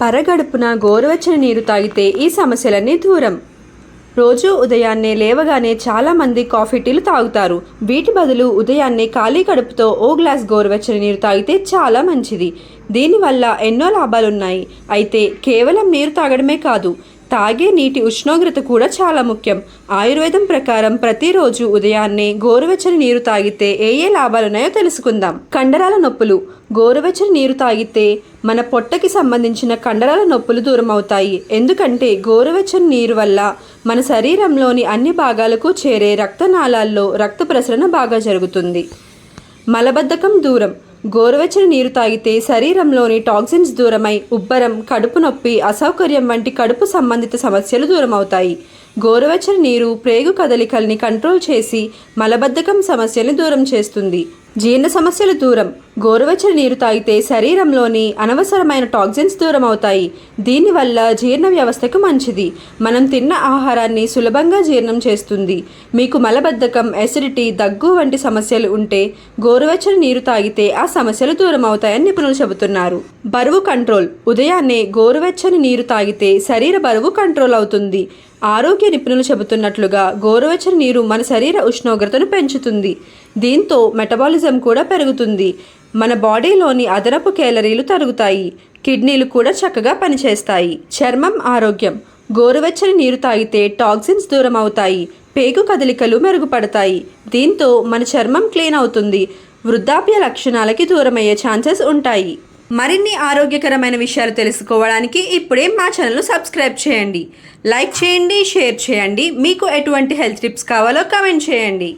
పరగడుపున గోరువెచ్చని నీరు తాగితే ఈ సమస్యలన్నీ దూరం. రోజు ఉదయాన్నే లేవగానే చాలామంది కాఫీ టీలు తాగుతారు. వీటి బదులు ఉదయాన్నే ఖాళీ కడుపుతో ఓ గ్లాస్ గోరువెచ్చని నీరు తాగితే చాలా మంచిది. దీనివల్ల ఎన్నో లాభాలున్నాయి. అయితే కేవలం నీరు తాగడమే కాదు, తాగే నీటి ఉష్ణోగ్రత కూడా చాలా ముఖ్యం. ఆయుర్వేదం ప్రకారం ప్రతిరోజు ఉదయాన్నే గోరువెచ్చని నీరు తాగితే ఏ లాభాలున్నాయో తెలుసుకుందాం. కండరాల నొప్పులు. గోరువెచ్చని నీరు తాగితే మన పొట్టకి సంబంధించిన కండరాల నొప్పులు దూరం అవుతాయి. ఎందుకంటే గోరువెచ్చని నీరు వల్ల మన శరీరంలోని అన్ని భాగాలకు చేరే రక్తనాళాల్లో రక్త ప్రసరణ బాగా జరుగుతుంది. మలబద్ధకం దూరం. గోరువెచ్చని నీరు తాగితే శరీరంలోని టాక్సిన్స్ దూరమై ఉబ్బరం, కడుపు నొప్పి, అసౌకర్యం వంటి కడుపు సంబంధిత సమస్యలు దూరమవుతాయి. గోరువెచ్చని నీరు ప్రేగు కదలికల్ని కంట్రోల్ చేసి మలబద్ధకం సమస్యల్ని దూరం చేస్తుంది. జీర్ణ సమస్యలు దూరం. గోరువెచ్చని నీరు తాగితే శరీరంలోని అనవసరమైన టాక్సిన్స్ దూరం అవుతాయి. దీనివల్ల జీర్ణ వ్యవస్థకు మంచిది. మనం తిన్న ఆహారాన్ని సులభంగా జీర్ణం చేస్తుంది. మీకు మలబద్ధకం, ఎసిడిటీ, దగ్గు వంటి సమస్యలు ఉంటే గోరువెచ్చని నీరు తాగితే ఆ సమస్యలు దూరం అవుతాయని నిపుణులు చెబుతున్నారు. బరువు కంట్రోల్. ఉదయాన్నే గోరువెచ్చని నీరు తాగితే శరీర బరువు కంట్రోల్ అవుతుంది. ఆరోగ్య నిపుణులు చెబుతున్నట్లుగా గోరువెచ్చని నీరు మన శరీర ఉష్ణోగ్రతను పెంచుతుంది. దీంతో మెటబాలిజం కూడా పెరుగుతుంది. మన బాడీలోని అదనపు కేలరీలు తరుగుతాయి. కిడ్నీలు కూడా చక్కగా పనిచేస్తాయి. చర్మం ఆరోగ్యం. గోరువెచ్చని నీరు తాగితే టాక్సిన్స్ దూరం అవుతాయి. పేగు కదలికలు మెరుగుపడతాయి. దీంతో మన చర్మం క్లీన్ అవుతుంది. వృద్ధాప్య లక్షణాలకి దూరమయ్యే ఛాన్సెస్ ఉంటాయి. మరిన్ని ఆరోగ్యకరమైన విషయాలు తెలుసుకోవడానికి ఇప్పుడే మా ఛానల్ను సబ్స్క్రైబ్ చేయండి. లైక్ చేయండి, షేర్ చేయండి. మీకు ఎటువంటి హెల్త్ టిప్స్ కావాలో కామెంట్ చేయండి.